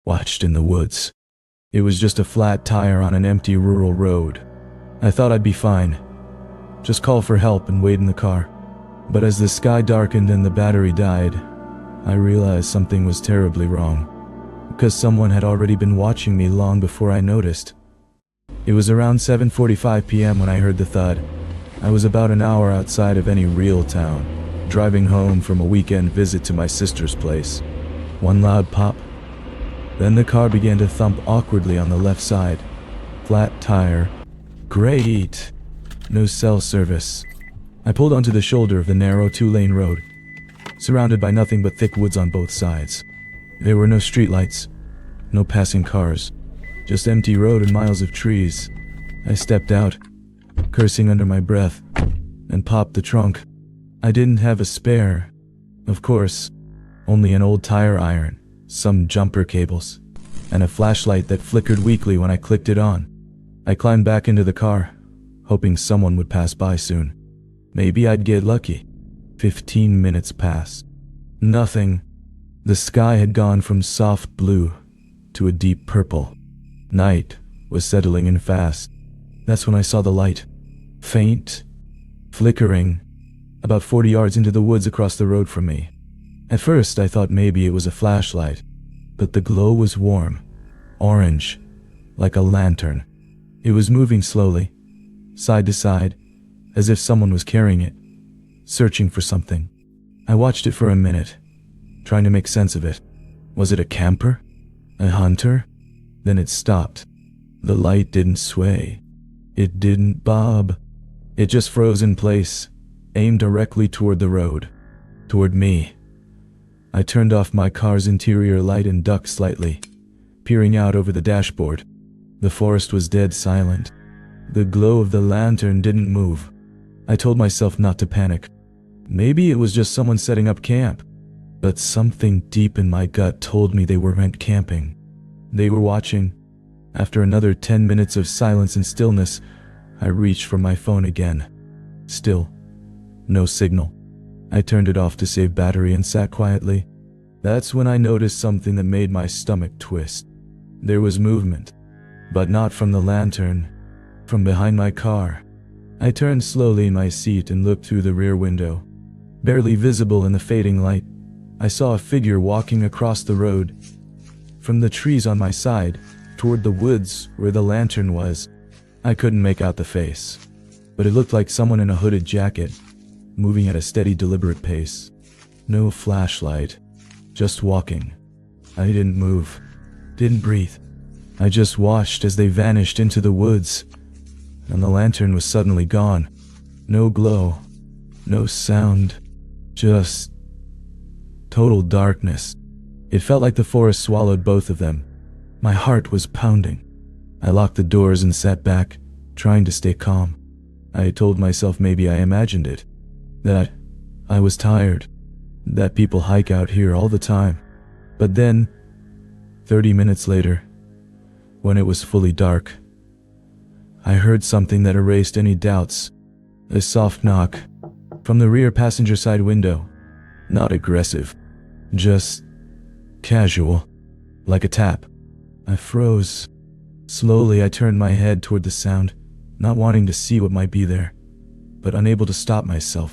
watched in the woods. It was just a flat tire on an empty rural road. I thought I'd be fine. Just call for help and wait in the car. But as the sky darkened and the battery died, I realized something was terribly wrong. Because someone had already been watching me long before I noticed. It was around 7:45 p.m. when I heard the thud. I was about an hour outside of any real town, driving home from a weekend visit to my sister's place. One loud pop. Then the car began to thump awkwardly on the left side. Flat tire. Great. No cell service. I pulled onto the shoulder of the narrow 2-lane road, surrounded by nothing but thick woods on both sides. There were no streetlights, no passing cars, just empty road and miles of trees. I stepped out, cursing under my breath, and popped the trunk. I didn't have a spare, of course, only an old tire iron, some jumper cables, and a flashlight that flickered weakly when I clicked it on. I climbed back into the car, hoping someone would pass by soon. Maybe I'd get lucky. 15 minutes passed. Nothing. The sky had gone from soft blue to a deep purple. Night was settling in fast. That's when I saw the light. Faint, flickering, about 40 yards into the woods across the road from me. At first I thought maybe it was a flashlight, but the glow was warm, orange, like a lantern. It was moving slowly, side to side, as if someone was carrying it, searching for something. I watched it for a minute, trying to make sense of it. Was it a camper? A hunter? Then it stopped. The light didn't sway. It didn't bob. It just froze in place, aimed directly toward the road, toward me. I turned off my car's interior light and ducked slightly, peering out over the dashboard. The forest was dead silent. The glow of the lantern didn't move. I told myself not to panic. Maybe it was just someone setting up camp. But something deep in my gut told me they weren't camping. They were watching. After another 10 minutes of silence and stillness, I reached for my phone again. Still, no signal. I turned it off to save battery and sat quietly. That's when I noticed something that made my stomach twist. There was movement, but not from the lantern, from behind my car. I turned slowly in my seat and looked through the rear window. Barely visible in the fading light, I saw a figure walking across the road, from the trees on my side, toward the woods where the lantern was. I couldn't make out the face, but it looked like someone in a hooded jacket, moving at a steady, deliberate pace. No flashlight, just walking. I didn't move, didn't breathe. I just watched as they vanished into the woods, and the lantern was suddenly gone. No glow, no sound, just total darkness. It felt like the forest swallowed both of them. My heart was pounding. I locked the doors and sat back, trying to stay calm. I told myself maybe I imagined it, that I was tired, that people hike out here all the time. But then, 30 minutes later, when it was fully dark, I heard something that erased any doubts. A soft knock from the rear passenger side window. Not aggressive, just casual, like a tap. I froze. Slowly I turned my head toward the sound, not wanting to see what might be there, but unable to stop myself.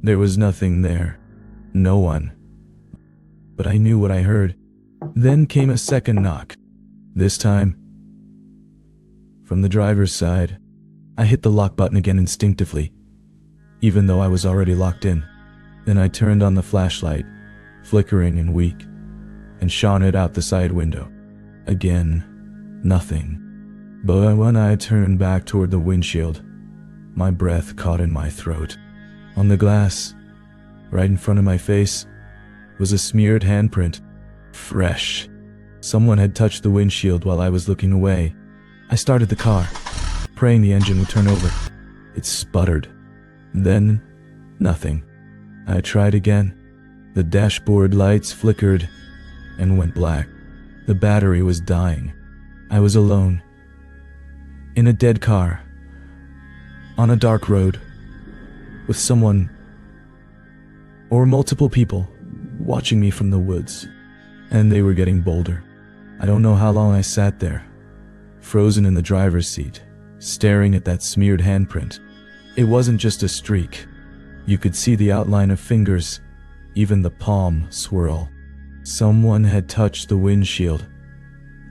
There was nothing there. No one. But I knew what I heard. Then came a second knock. This time, from the driver's side. I hit the lock button again instinctively, even though I was already locked in. Then I turned on the flashlight, flickering and weak, and shone it out the side window. Again, nothing. But when I turned back toward the windshield, my breath caught in my throat. On the glass, right in front of my face, was a smeared handprint. Fresh. Someone had touched the windshield while I was looking away. I started the car, praying the engine would turn over. It sputtered. Then, nothing. I tried again. The dashboard lights flickered and went black. The battery was dying. I was alone. In a dead car. On a dark road. With someone, or multiple people, watching me from the woods. And they were getting bolder. I don't know how long I sat there, frozen in the driver's seat, staring at that smeared handprint. It wasn't just a streak. You could see the outline of fingers, even the palm swirl. Someone had touched the windshield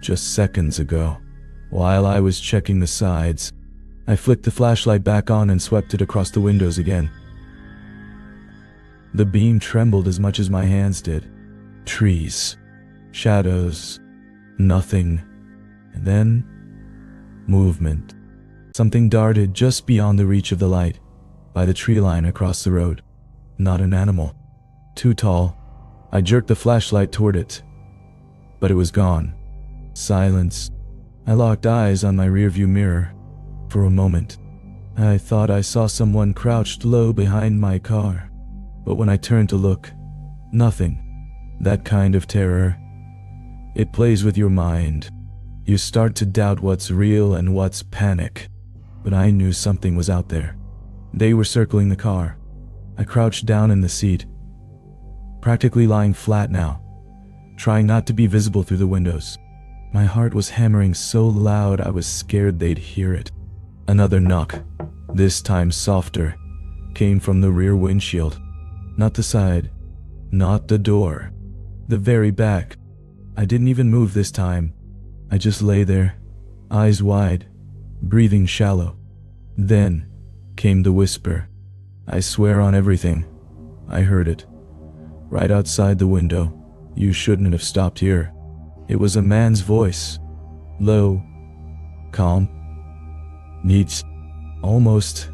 just seconds ago. While I was checking the sides, I flicked the flashlight back on and swept it across the windows again. The beam trembled as much as my hands did. Trees, shadows, nothing, and then movement. Something darted just beyond the reach of the light, by the tree line across the road. Not an animal. Too tall. I jerked the flashlight toward it, but it was gone. Silence. I locked eyes on my rearview mirror. For a moment, I thought I saw someone crouched low behind my car. But when I turned to look, nothing. That kind of terror. It plays with your mind. You start to doubt what's real and what's panic. But I knew something was out there. They were circling the car. I crouched down in the seat, practically lying flat now, trying not to be visible through the windows. My heart was hammering so loud I was scared they'd hear it. Another knock, this time softer, came from the rear windshield. Not the side, not the door, the very back. I didn't even move this time. I just lay there, eyes wide, breathing shallow. Then came the whisper. I swear on everything, I heard it. Right outside the window. You shouldn't have stopped here. It was a man's voice. Low, calm, neat, almost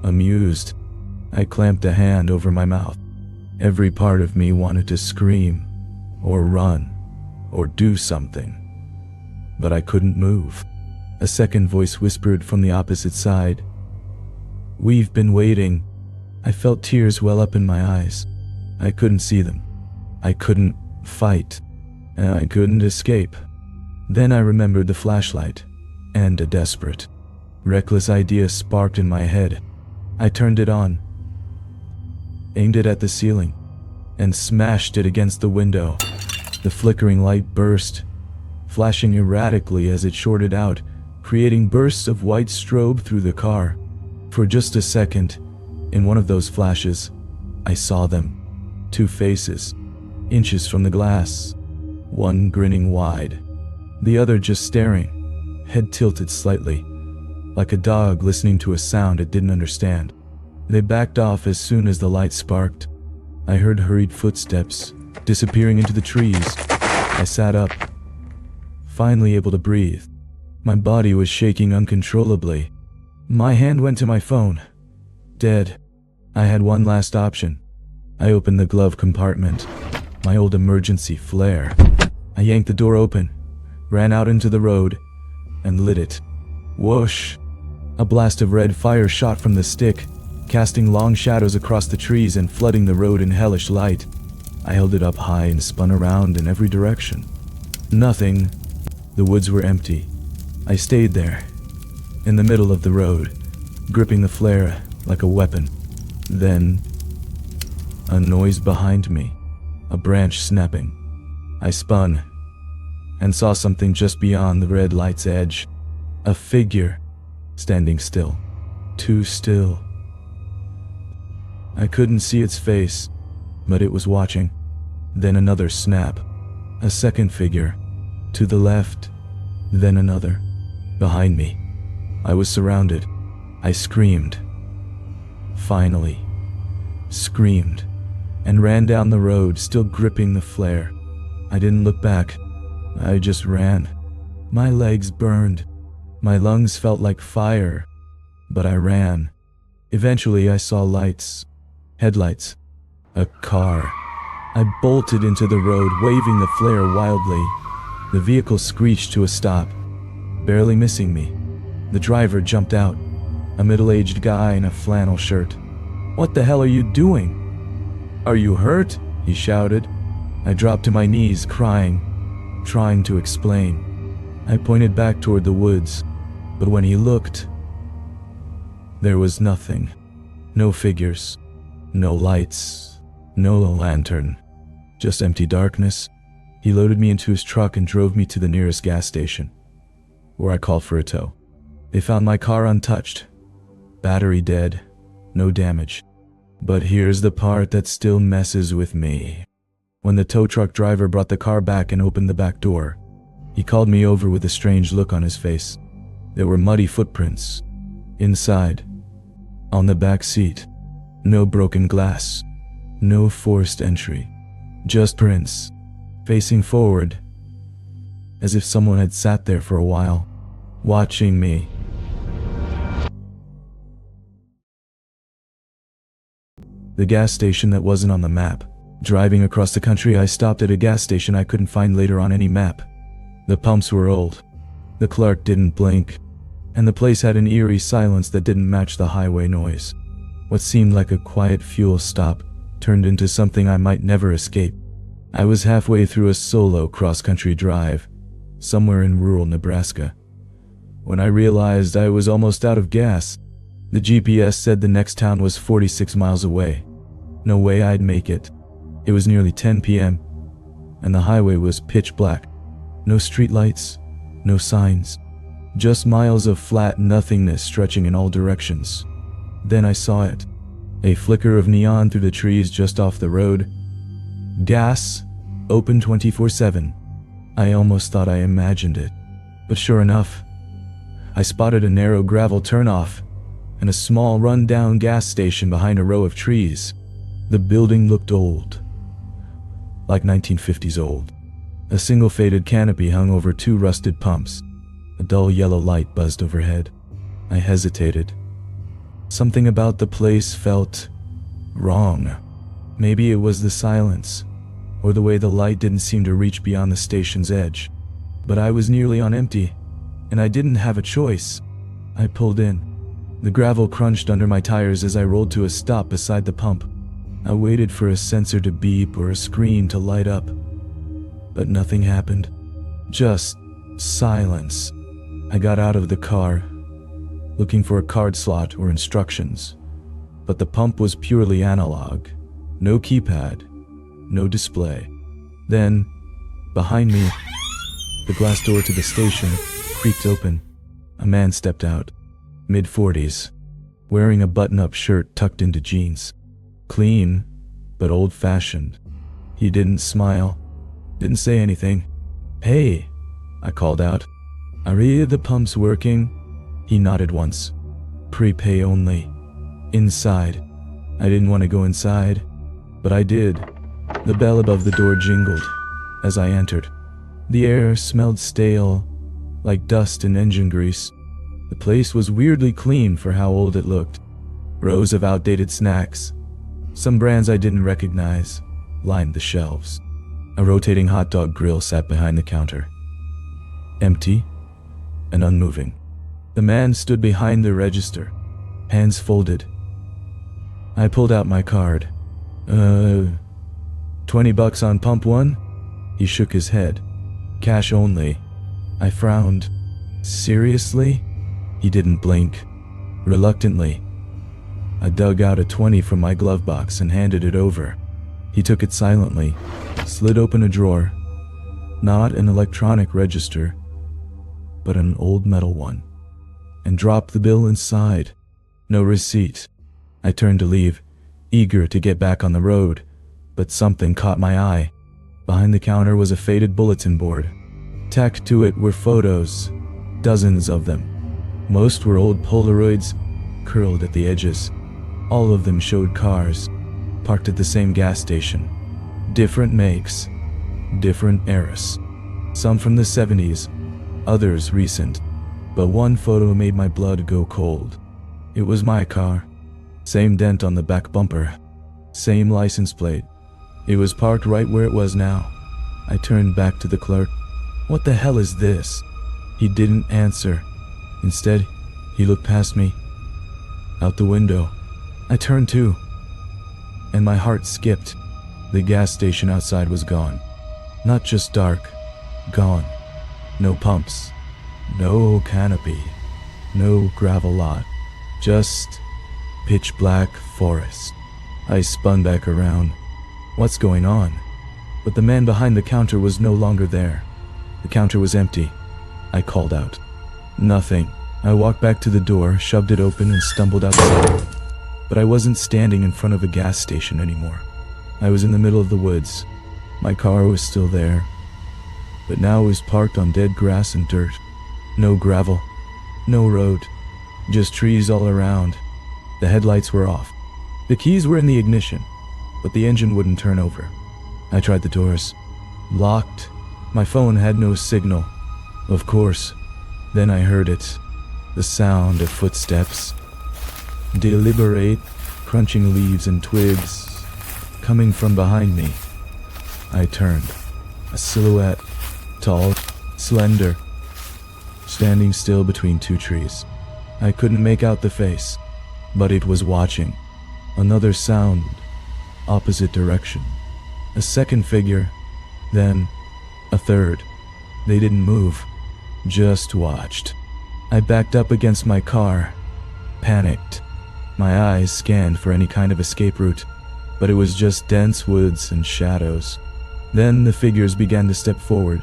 amused. I clamped a hand over my mouth. Every part of me wanted to scream, or run, or do something. But I couldn't move. A second voice whispered from the opposite side. We've been waiting. I felt tears well up in my eyes. I couldn't see them. I couldn't fight. And I couldn't escape. Then I remembered the flashlight, and a desperate, reckless idea sparked in my head. I turned it on, aimed it at the ceiling, and smashed it against the window. The flickering light burst, flashing erratically as it shorted out, creating bursts of white strobe through the car. For just a second, in one of those flashes, I saw them. Two faces, inches from the glass, one grinning wide, the other just staring, head tilted slightly, like a dog listening to a sound it didn't understand. They backed off as soon as the light sparked. I heard hurried footsteps, disappearing into the trees. I sat up, finally able to breathe. My body was shaking uncontrollably. My hand went to my phone. Dead. I had one last option. I opened the glove compartment, my old emergency flare. I yanked the door open, ran out into the road, and lit it. Whoosh! A blast of red fire shot from the stick, casting long shadows across the trees and flooding the road in hellish light. I held it up high and spun around in every direction. Nothing. The woods were empty. I stayed there, in the middle of the road, gripping the flare like a weapon. Then, a noise behind me, a branch snapping. I spun, and saw something just beyond the red light's edge. A figure, standing still. Too still. I couldn't see its face, but it was watching. Then another snap. A second figure, to the left, then another. Behind me. I was surrounded. I screamed. Finally. Screamed. And ran down the road, still gripping the flare. I didn't look back. I just ran. My legs burned. My lungs felt like fire. But I ran. Eventually I saw lights. Headlights. A car. I bolted into the road, waving the flare wildly. The vehicle screeched to a stop, barely missing me. The driver jumped out, a middle-aged guy in a flannel shirt. "What the hell are you doing? Are you hurt?" he shouted. I dropped to my knees, crying, trying to explain. I pointed back toward the woods, but when he looked, there was nothing. No figures, no lights, no lantern, just empty darkness. He loaded me into his truck and drove me to the nearest gas station, where I called for a tow. They found my car untouched, battery dead, no damage. But here's the part that still messes with me. When the tow truck driver brought the car back and opened the back door, he called me over with a strange look on his face. There were muddy footprints. Inside, on the back seat, no broken glass, no forced entry, just prints, facing forward, as if someone had sat there for a while, watching me. The gas station that wasn't on the map. Driving across the country, I stopped at a gas station I couldn't find later on any map. The pumps were old, the clerk didn't blink, and the place had an eerie silence that didn't match the highway noise. What seemed like a quiet fuel stop turned into something I might never escape. I was halfway through a solo cross-country drive, somewhere in rural Nebraska, when I realized I was almost out of gas. The GPS said the next town was 46 miles away. No way I'd make it. It was nearly 10 p.m., and the highway was pitch black. No streetlights, no signs, just miles of flat nothingness stretching in all directions. Then I saw it, a flicker of neon through the trees just off the road. Gas, open 24/7. I almost thought I imagined it, but sure enough, I spotted a narrow gravel turnoff and a small run-down gas station behind a row of trees. The building looked old, like 1950s old. A single faded canopy hung over two rusted pumps. A dull yellow light buzzed overhead. I hesitated. Something about the place felt wrong. Maybe it was the silence, or the way the light didn't seem to reach beyond the station's edge. But I was nearly on empty, and I didn't have a choice. I pulled in. The gravel crunched under my tires as I rolled to a stop beside the pump. I waited for a sensor to beep or a screen to light up, but nothing happened. Just silence. I got out of the car, looking for a card slot or instructions, but the pump was purely analog. No keypad, no display. Then, behind me, the glass door to the station creaked open. A man stepped out, mid-40s, wearing a button-up shirt tucked into jeans. Clean, but old-fashioned. He didn't smile, didn't say anything. "Hey," I called out. "Are the pumps working?" He nodded once. "Prepay only. Inside." I didn't want to go inside, but I did. The bell above the door jingled as I entered. The air smelled stale, like dust and engine grease. The place was weirdly clean for how old it looked. Rows of outdated snacks, some brands I didn't recognize, lined the shelves. A rotating hot dog grill sat behind the counter, empty and unmoving. The man stood behind the register, hands folded. I pulled out my card. $20 on pump 1? He shook his head. "Cash only." I frowned. "Seriously?" He didn't blink. Reluctantly, I dug out a 20 from my glove box and handed it over. He took it silently, slid open a drawer. Not an electronic register, but an old metal one, and dropped the bill inside. No receipt. I turned to leave, eager to get back on the road, but something caught my eye. Behind the counter was a faded bulletin board. Tacked to it were photos, dozens of them. Most were old Polaroids, curled at the edges. All of them showed cars, parked at the same gas station. Different makes, different eras. Some from the 70s, others recent. But one photo made my blood go cold. It was my car. Same dent on the back bumper. Same license plate. It was parked right where it was now. I turned back to the clerk. "What the hell is this?" He didn't answer. Instead, he looked past me, out the window. I turned too, and my heart skipped. The gas station outside was gone. Not just dark, gone. No pumps, no canopy, no gravel lot, just pitch black forest. I spun back around. What's going on? but the man behind the counter was no longer there. The counter was empty. I called out. Nothing. I walked back to the door, shoved it open, and stumbled outside. But I wasn't standing in front of a gas station anymore. I was in the middle of the woods. My car was still there, but now it was parked on dead grass and dirt. No gravel, no road, just trees all around. The headlights were off. The keys were in the ignition, but the engine wouldn't turn over. I tried the doors. Locked. My phone had no signal. Of course. Then I heard it. The sound of footsteps. Deliberate, crunching leaves and twigs, coming from behind me. I turned. A silhouette, tall, slender, standing still between two trees. I couldn't make out the face, but it was watching. Another sound, opposite direction. A second figure, then a third. They didn't move, just watched. I backed up against my car, panicked. My eyes scanned for any kind of escape route, but it was just dense woods and shadows. Then the figures began to step forward,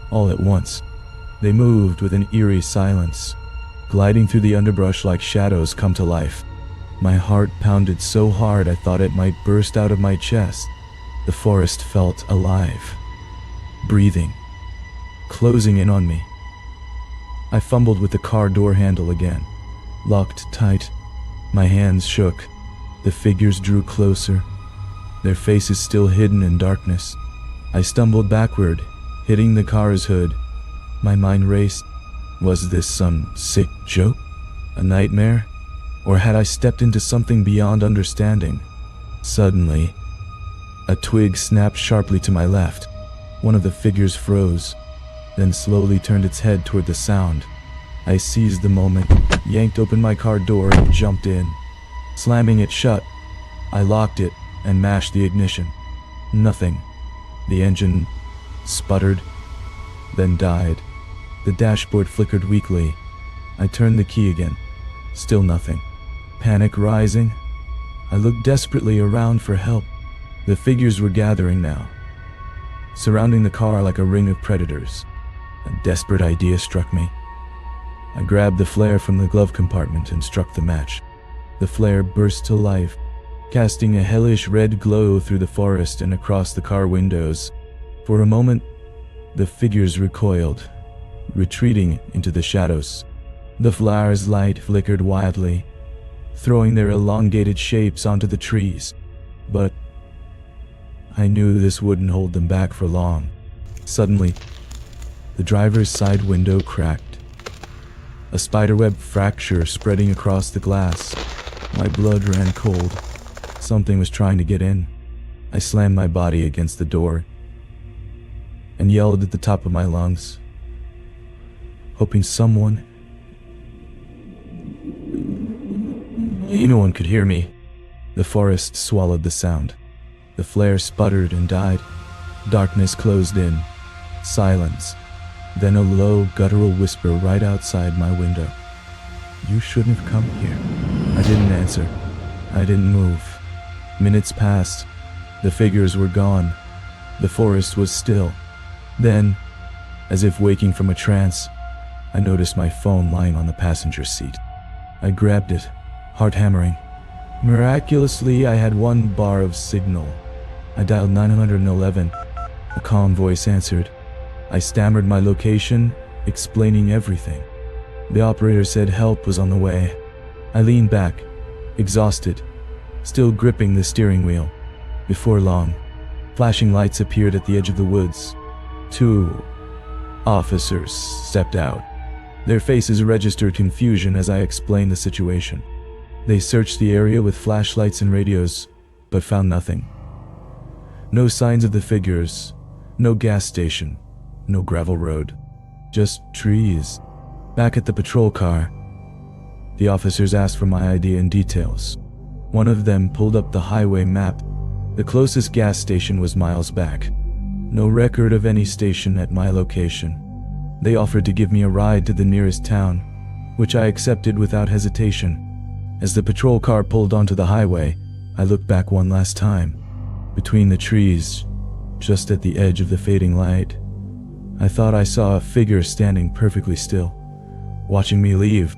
all at once. They moved with an eerie silence, gliding through the underbrush like shadows come to life. My heart pounded so hard I thought it might burst out of my chest. The forest felt alive, breathing, closing in on me. I fumbled with the car door handle again, locked tight. My hands shook. The figures drew closer, their faces still hidden in darkness. I stumbled backward, hitting the car's hood. My mind raced. Was this some sick joke? A nightmare? Or had I stepped into something beyond understanding? Suddenly, a twig snapped sharply to my left. One of the figures froze, then slowly turned its head toward the sound. I seized the moment, yanked open my car door, and jumped in. Slamming it shut, I locked it and mashed the ignition. Nothing. The engine sputtered, then died. The dashboard flickered weakly. I turned the key again. Still nothing. Panic rising, I looked desperately around for help. The figures were gathering now, surrounding the car like a ring of predators. A desperate idea struck me. I grabbed the flare from the glove compartment and struck the match. The flare burst to life, casting a hellish red glow through the forest and across the car windows. For a moment, the figures recoiled, retreating into the shadows. The flare's light flickered wildly, throwing their elongated shapes onto the trees. But I knew this wouldn't hold them back for long. Suddenly, the driver's side window cracked. A spiderweb fracture spreading across the glass. My blood ran cold. Something was trying to get in. I slammed my body against the door and yelled at the top of my lungs, hoping anyone could hear me. The forest swallowed the sound. The flare sputtered and died. Darkness closed in. Silence. Then a low, guttural whisper right outside my window. "You shouldn't have come here." I didn't answer. I didn't move. Minutes passed. The figures were gone. The forest was still. Then, as if waking from a trance, I noticed my phone lying on the passenger seat. I grabbed it, heart hammering. Miraculously, I had one bar of signal. I dialed 911. A calm voice answered. I stammered my location, explaining everything. The operator said help was on the way. I leaned back, exhausted, still gripping the steering wheel. Before long, flashing lights appeared at the edge of the woods. 2 officers stepped out. Their faces registered confusion as I explained the situation. They searched the area with flashlights and radios, but found nothing. No signs of the figures, no gas station, no gravel road, just trees. Back at the patrol car, the officers asked for my ID and details. One of them pulled up the highway map. The closest gas station was miles back. No record of any station at my location. They offered to give me a ride to the nearest town, which I accepted without hesitation. As the patrol car pulled onto the highway, I looked back one last time. Between the trees, just at the edge of the fading light. I thought I saw a figure standing perfectly still, watching me leave.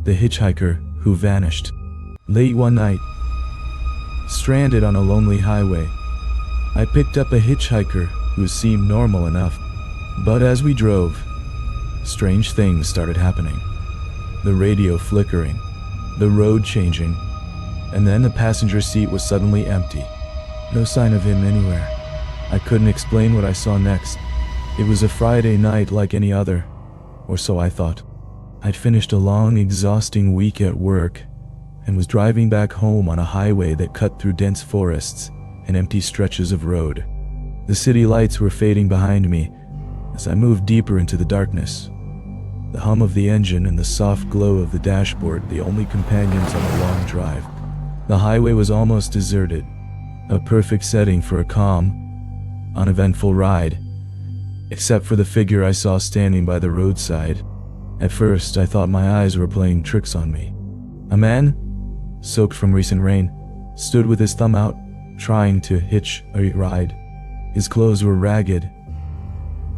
The hitchhiker who vanished. Late one night, stranded on a lonely highway, I picked up a hitchhiker who seemed normal enough. But as we drove, strange things started happening. The radio flickering, the road changing, and then the passenger seat was suddenly empty. No sign of him anywhere. I couldn't explain what I saw next. It was a Friday night like any other, or so I thought. I'd finished a long, exhausting week at work and was driving back home on a highway that cut through dense forests and empty stretches of road. The city lights were fading behind me as I moved deeper into the darkness. The hum of the engine and the soft glow of the dashboard, the only companions on the long drive. The highway was almost deserted, a perfect setting for a calm, uneventful ride, except for the figure I saw standing by the roadside. At first, I thought my eyes were playing tricks on me. A man, soaked from recent rain, stood with his thumb out, trying to hitch a ride. His clothes were ragged,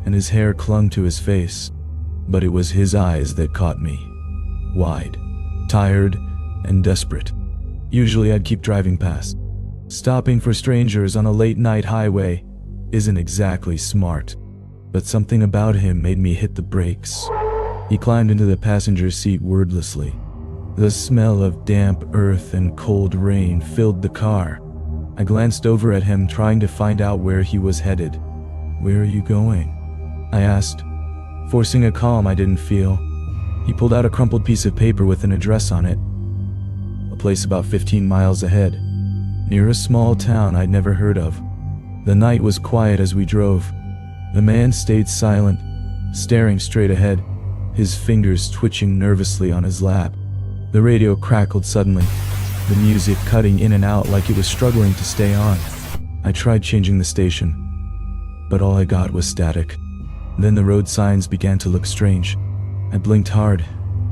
and his hair clung to his face, but it was his eyes that caught me. Wide, tired, and desperate. Usually I'd keep driving past. Stopping for strangers on a late-night highway isn't exactly smart, but something about him made me hit the brakes. He climbed into the passenger seat wordlessly. The smell of damp earth and cold rain filled the car. I glanced over at him, trying to find out where he was headed. "Where are you going?" I asked, forcing a calm I didn't feel. He pulled out a crumpled piece of paper with an address on it. A place about 15 miles ahead, near a small town I'd never heard of. The night was quiet as we drove. The man stayed silent, staring straight ahead, his fingers twitching nervously on his lap. The radio crackled suddenly, the music cutting in and out like it was struggling to stay on. I tried changing the station, but all I got was static. Then the road signs began to look strange. I blinked hard,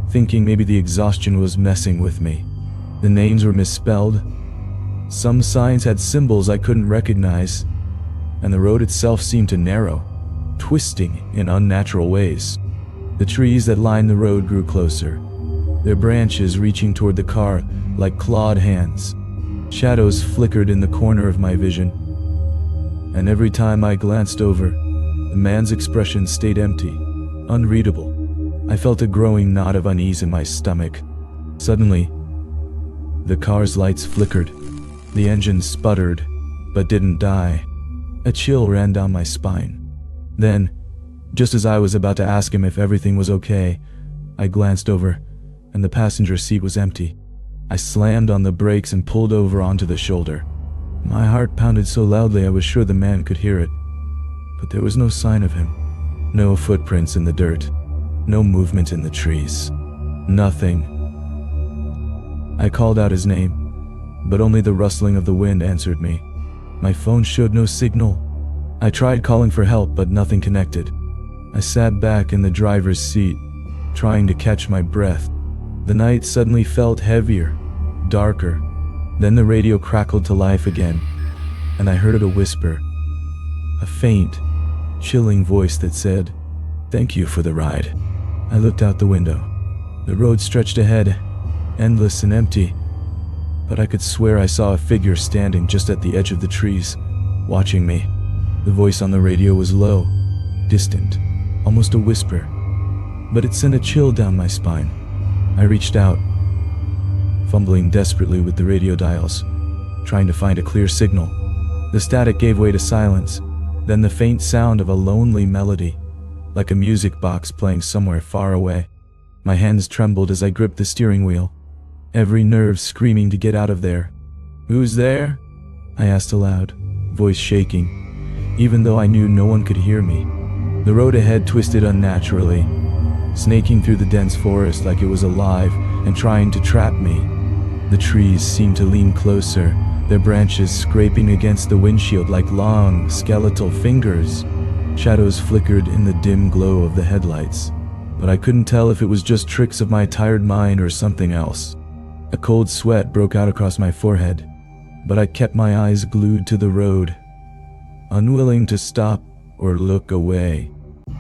thinking maybe the exhaustion was messing with me. The names were misspelled. Some signs had symbols I couldn't recognize, and the road itself seemed to narrow, twisting in unnatural ways. The trees that lined the road grew closer, their branches reaching toward the car like clawed hands. Shadows flickered in the corner of my vision, and every time I glanced over, the man's expression stayed empty, unreadable. I felt a growing knot of unease in my stomach. Suddenly, the car's lights flickered. The engine sputtered, but didn't die. A chill ran down my spine. Then, just as I was about to ask him if everything was okay, I glanced over, and the passenger seat was empty. I slammed on the brakes and pulled over onto the shoulder. My heart pounded so loudly I was sure the man could hear it. But there was no sign of him. No footprints in the dirt. No movement in the trees. Nothing. I called out his name, but only the rustling of the wind answered me. My phone showed no signal. I tried calling for help, but nothing connected. I sat back in the driver's seat, trying to catch my breath. The night suddenly felt heavier, darker. Then the radio crackled to life again, and I heard a whisper. A faint, chilling voice that said, "Thank you for the ride." I looked out the window. The road stretched ahead, endless and empty, but I could swear I saw a figure standing just at the edge of the trees, watching me. The voice on the radio was low, distant, almost a whisper, but it sent a chill down my spine. I reached out, fumbling desperately with the radio dials, trying to find a clear signal. The static gave way to silence, then the faint sound of a lonely melody, like a music box playing somewhere far away. My hands trembled as I gripped the steering wheel, every nerve screaming to get out of there. "Who's there?" I asked aloud, voice shaking, even though I knew no one could hear me. The road ahead twisted unnaturally, snaking through the dense forest like it was alive and trying to trap me. The trees seemed to lean closer, their branches scraping against the windshield like long, skeletal fingers. Shadows flickered in the dim glow of the headlights, but I couldn't tell if it was just tricks of my tired mind or something else. A cold sweat broke out across my forehead, but I kept my eyes glued to the road, unwilling to stop or look away.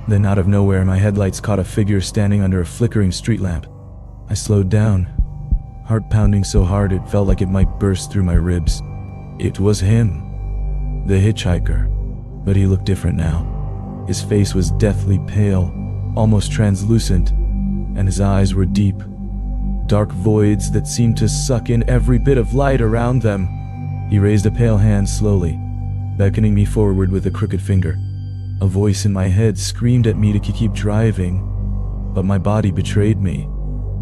Then out of nowhere, my headlights caught a figure standing under a flickering street lamp. I slowed down, heart pounding so hard it felt like it might burst through my ribs. It was him, the hitchhiker, but he looked different now. His face was deathly pale, almost translucent, and his eyes were deep, dark voids that seemed to suck in every bit of light around them. He raised a pale hand slowly, beckoning me forward with a crooked finger. A voice in my head screamed at me to keep driving, but my body betrayed me.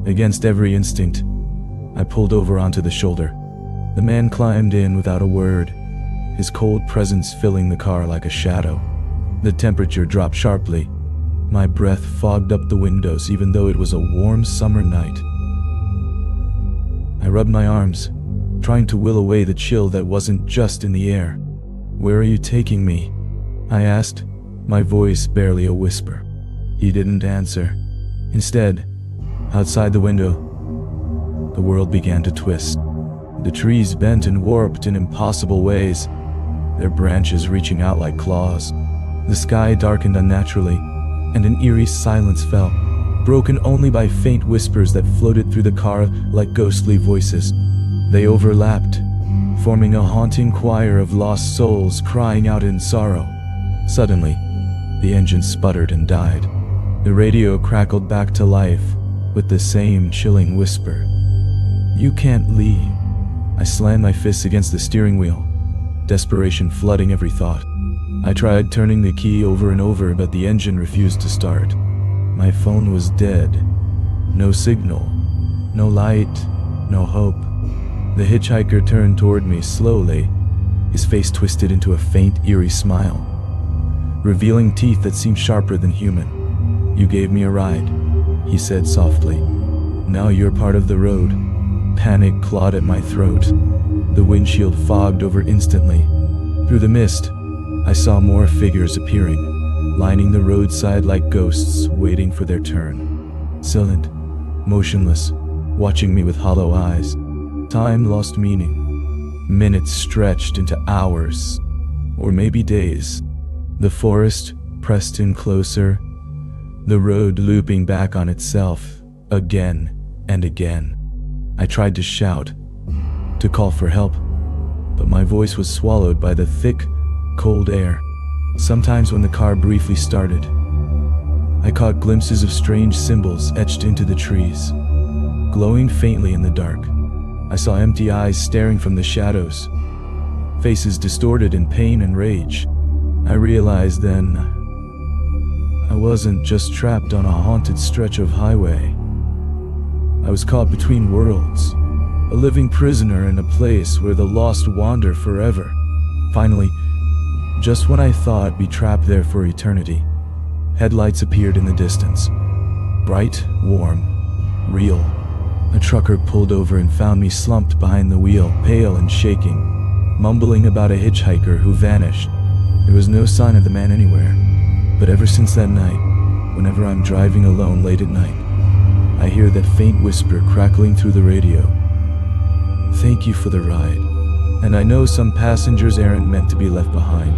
Against every instinct, I pulled over onto the shoulder. The man climbed in without a word, his cold presence filling the car like a shadow. The temperature dropped sharply. My breath fogged up the windows even though it was a warm summer night. I rubbed my arms, trying to will away the chill that wasn't just in the air. "Where are you taking me?" I asked, my voice barely a whisper. He didn't answer. Instead, outside the window, the world began to twist. The trees bent and warped in impossible ways, their branches reaching out like claws. The sky darkened unnaturally, and an eerie silence fell, broken only by faint whispers that floated through the car like ghostly voices. They overlapped, forming a haunting choir of lost souls crying out in sorrow. Suddenly, the engine sputtered and died. The radio crackled back to life with the same chilling whisper. "You can't leave." I slammed my fists against the steering wheel, desperation flooding every thought. I tried turning the key over and over, but the engine refused to start. My phone was dead. No signal, no light, no hope. The hitchhiker turned toward me slowly, his face twisted into a faint, eerie smile, revealing teeth that seemed sharper than human. "You gave me a ride," he said softly. "Now you're part of the road." Panic clawed at my throat. The windshield fogged over instantly. Through the mist, I saw more figures appearing, lining the roadside like ghosts waiting for their turn. Silent, motionless, watching me with hollow eyes. Time lost meaning. Minutes stretched into hours, or maybe days. The forest pressed in closer, the road looping back on itself, again and again. I tried to shout, to call for help, but my voice was swallowed by the thick, cold air. Sometimes when the car briefly started, I caught glimpses of strange symbols etched into the trees, glowing faintly in the dark. I saw empty eyes staring from the shadows, faces distorted in pain and rage. I realized then I wasn't just trapped on a haunted stretch of highway. I was caught between worlds, a living prisoner in a place where the lost wander forever. Finally, just when I thought I'd be trapped there for eternity, headlights appeared in the distance. Bright, warm, real. A trucker pulled over and found me slumped behind the wheel, pale and shaking, mumbling about a hitchhiker who vanished. There was no sign of the man anywhere, but ever since that night, whenever I'm driving alone late at night, I hear that faint whisper crackling through the radio. "Thank you for the ride, and I know some passengers aren't meant to be left behind."